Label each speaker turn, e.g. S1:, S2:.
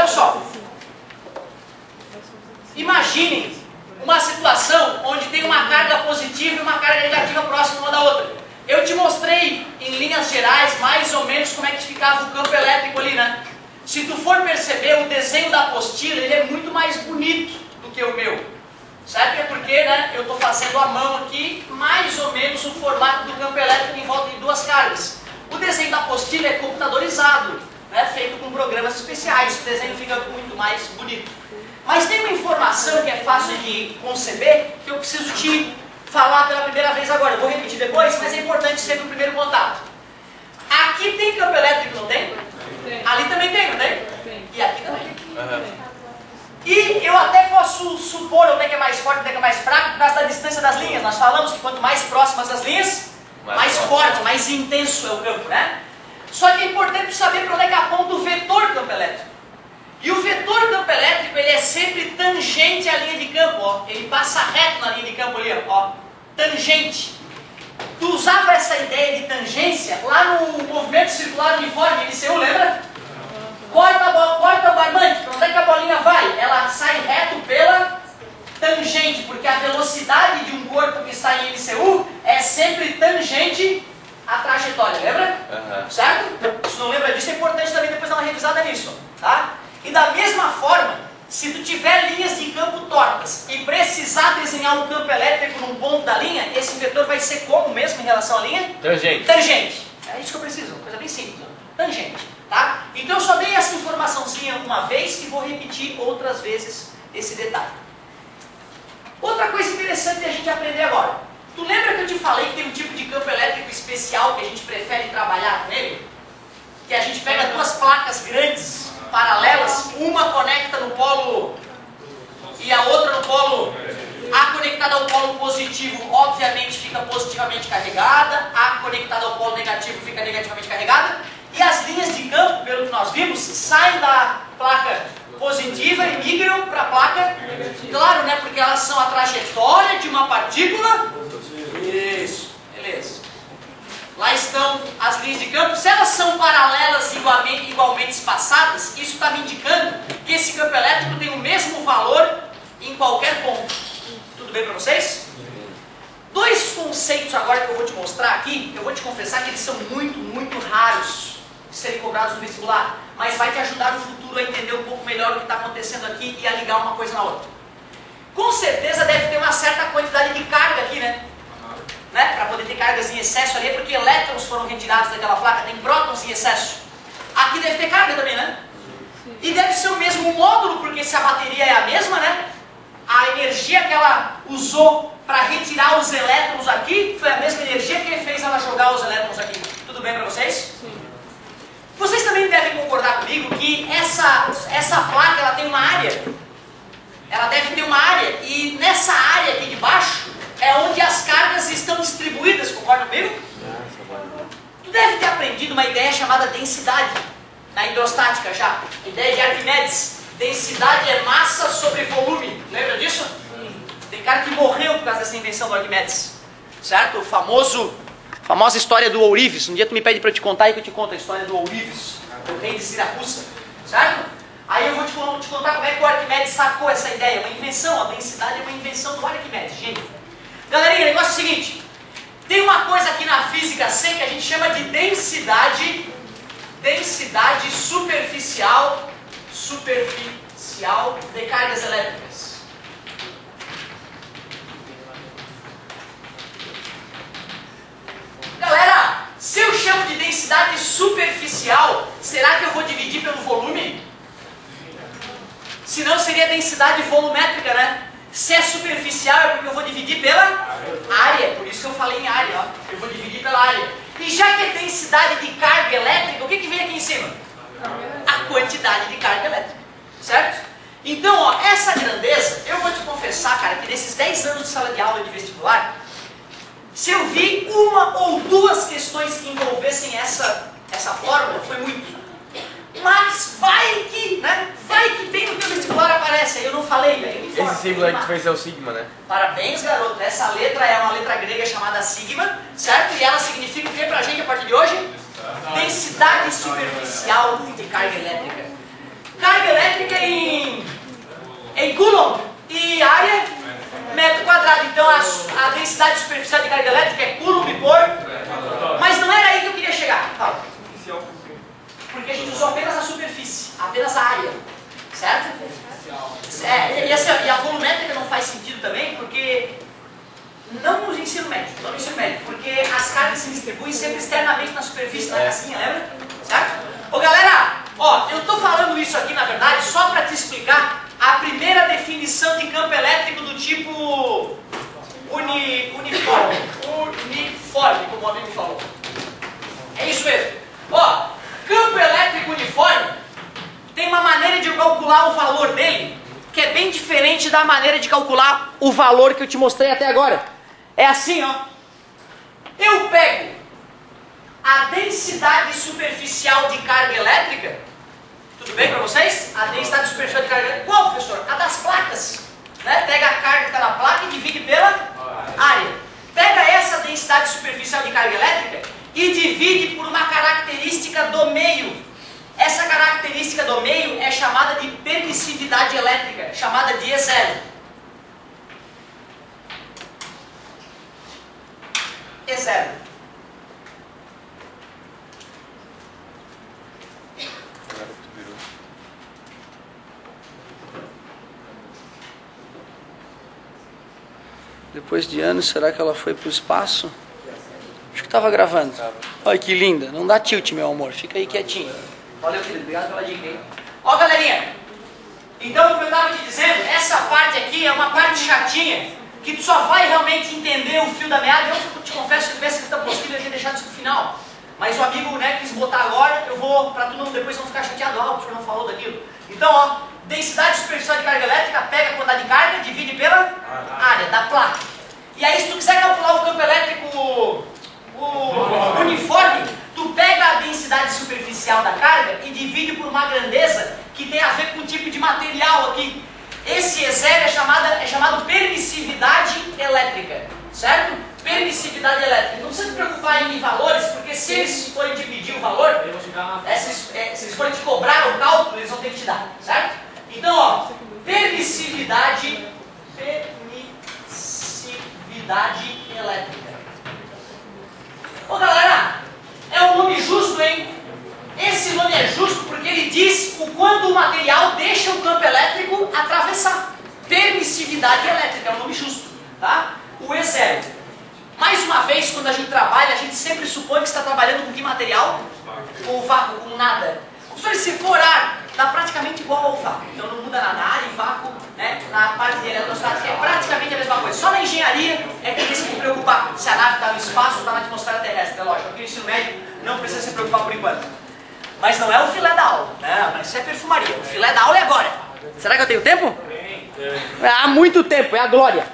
S1: só. Imaginem uma situação onde tem uma carga positiva e uma carga negativa próxima uma da outra. Eu te mostrei, em linhas gerais, mais ou menos como é que ficava o campo elétrico ali, né? Se tu for perceber, o desenho da apostila, ele é muito mais bonito do que o meu. Sabe que é porque, né, eu estou fazendo à mão aqui, mais ou menos o formato do campo elétrico em volta de duas cargas. O desenho da apostila é computadorizado, né, feito com programas especiais, o desenho fica muito mais bonito. Mas tem uma informação que é fácil de conceber, que eu preciso te falar pela primeira vez agora. Eu vou repetir depois, mas é importante sempre o primeiro contato. Aqui tem campo elétrico, não tem? Tem. Ali também tem, não tem? Tem. E aqui também. E eu até posso supor onde é que é mais forte, onde é que é mais fraco, por causa da distância das linhas. Nós falamos que quanto mais próximas das linhas, mais forte, mais intenso é o campo, né? Só que é importante saber para onde é que aponta o vetor campo elétrico. E o vetor campo elétrico, ele é sempre tangente à linha de campo, ó. Ele passa reto na linha de campo ali, ó. Tangente. Tu usava essa ideia de tangência lá no movimento circular uniforme, LCU, lembra? Corta o barbante, para onde é que a bolinha vai? Ela sai reto pela tangente, porque a velocidade de um corpo que está em LCU é sempre tangente à trajetória, lembra? Certo? Se não lembra disso, é importante também depois dar uma revisada nisso, tá? E da mesma forma, se tu tiver linhas de campo tortas e precisar desenhar um campo elétrico num ponto da linha, esse vetor vai ser como mesmo em relação à linha? Tangente. Tangente. É isso que eu preciso, uma coisa bem simples. Tangente, tá? Então eu só dei essa informaçãozinha uma vez e vou repetir outras vezes esse detalhe. Outra coisa interessante a gente aprender agora. Tu lembra que eu te falei que tem um tipo de campo elétrico especial que a gente prefere trabalhar com ele? Que a gente pega duas placas grandes, paralelas, uma conecta no polo e a outra no polo. A conectada ao polo positivo, obviamente, fica positivamente carregada, a conectada ao polo negativo fica negativamente carregada, e as linhas de campo, pelo que nós vimos, saem da placa positiva e migram para a placa, claro, né, porque elas são a trajetória de uma partícula. Isso, beleza. Lá estão as linhas de campo. Se elas são paralelas e igualmente espaçadas, isso está me indicando que esse campo elétrico tem o mesmo valor em qualquer ponto. Tudo bem para vocês? Dois conceitos agora que eu vou te mostrar aqui, eu vou te confessar que eles são muito raros de serem cobrados no vestibular, mas vai te ajudar no futuro a entender um pouco melhor o que está acontecendo aqui e a ligar uma coisa na outra. Com certeza deve ter uma certa quantidade de carga aqui, né? Para poder ter cargas em excesso ali, porque elétrons foram retirados daquela placa, tem prótons em excesso. Aqui deve ter carga também, né? E deve ser o mesmo módulo, porque se a bateria é a mesma, né? A energia que ela usou para retirar os elétrons aqui foi a mesma energia que fez ela jogar os elétrons aqui. Tudo bem para vocês? Sim. Vocês também devem concordar comigo que essa placa ela tem uma área. Ela deve ter uma área, e nessa área aqui de baixo é onde as cargas estão distribuídas, concorda comigo? Tu deve ter aprendido uma ideia chamada densidade na hidrostática já. A ideia de Arquimedes. Densidade é massa sobre volume. Lembra disso? Tem cara que morreu por causa dessa invenção do Arquimedes. Certo? Famosa história do Ourives. Um dia tu me pede para eu te contar e que eu te conto a história do Ourives, o rei de Siracusa. Certo? Aí eu vou te contar como é que o Arquimedes sacou essa ideia. Uma invenção, a densidade é uma invenção do Arquimedes. Gênio. Galerinha, o negócio é o seguinte. Tem uma coisa aqui na física C que a gente chama de densidade superficial de cargas elétricas. Galera, se eu chamo de densidade superficial, será que eu vou dividir pelo volume? Senão seria densidade volumétrica, né? Se é superficial é porque eu vou dividir pela área. Por isso que eu falei em área, ó. Eu vou dividir pela área. E já que é densidade de carga elétrica, o que vem aqui em cima? A quantidade de carga elétrica. Certo? Então, ó, essa grandeza, eu vou te confessar, cara, que nesses 10 anos de sala de aula de vestibular, se eu vi uma ou duas questões que envolvessem essa fórmula, foi muito. Mas vai que, né? Vai que bem no teu vestibular aparece, aí eu não falei, velho.
S2: Esse símbolo aí que tu fez é o sigma, né?
S1: Parabéns, garoto. Essa letra é uma letra grega chamada sigma, certo? E ela significa o que pra gente a partir de hoje? Densidade superficial de carga elétrica. carga elétrica em Coulomb e área metro quadrado. Então a densidade superficial de carga elétrica é Coulomb por... Mas não era aí que eu queria chegar. Fala. Porque a gente usou apenas a superfície, apenas a área, certo? E a volumétrica não faz sentido também, porque não no ensino médio, porque as cargas se distribuem sempre externamente na superfície, na casinha, lembra? Certo? Ô galera, ó, eu tô falando isso aqui na verdade só para te explicar a primeira definição de campo elétrico do tipo uniforme, como o amigo me falou. É isso mesmo. Ó, campo elétrico uniforme tem uma maneira de calcular o valor dele que é bem diferente da maneira de calcular o valor que eu te mostrei até agora. É assim, ó. Eu pego a densidade superficial de carga elétrica. Tudo bem para vocês? A densidade superficial de carga elétrica. Qual, professor? A das placas. Né? Pega a carga que está na placa e divide pela área. Pega essa densidade superficial de carga elétrica e divide por uma característica do meio. Essa característica do meio é chamada de permissividade elétrica, chamada de E0. E0. Depois de anos, será que ela foi para o espaço? Acho que estava gravando. Olha que linda. Não dá tilt, meu amor. Fica aí quietinho. Valeu, querido. Obrigado pela dica, hein? Ó, galerinha. Então, como eu estava te dizendo, essa parte aqui é uma parte chatinha, que tu só vai realmente entender o fio da meada. Eu te confesso que se tivesse escrito a apostila, eu ia ter deixado isso pro final. Mas o amigo, né, quis botar agora, eu vou, para tu não, depois não ficar chateado, o professor não falou daquilo. Então, ó, densidade superficial de carga elétrica, pega a quantidade de carga, divide pela área da placa. E aí, se tu quiser calcular o campo elétrico uniforme, tu pega a densidade superficial da carga e divide por uma grandeza que tem a ver com o tipo de material aqui. Esse E0 é chamado permissividade elétrica, certo? Permissividade elétrica. Não precisa te preocupar em valores, porque se eles forem dividir o valor, se eles forem te cobrar o cálculo, eles vão ter que te dar, certo? Então, ó, permissividade elétrica. Ô galera, é um nome justo, hein? Esse nome é justo porque ele diz o quanto o material deixa o campo elétrico atravessar. Permissividade elétrica é um nome justo, tá? O E0. Mais uma vez, quando a gente trabalha, a gente sempre supõe que está trabalhando com que material? Com vácuo, com nada. Professor, se for ar, dá praticamente igual ao vácuo. Então não muda nada. Ar e vácuo, né? Na parte de eletrostática é praticamente a mesma coisa. Só na engenharia é que tem que se preocupar se a nave está no espaço ou está na atmosfera terrestre. É lógico, aqui no ensino médio não precisa se preocupar por enquanto. Mas não é o filé da aula. Não, mas isso é perfumaria. O filé da aula é agora. Será que eu tenho tempo? Há muito tempo, é a glória.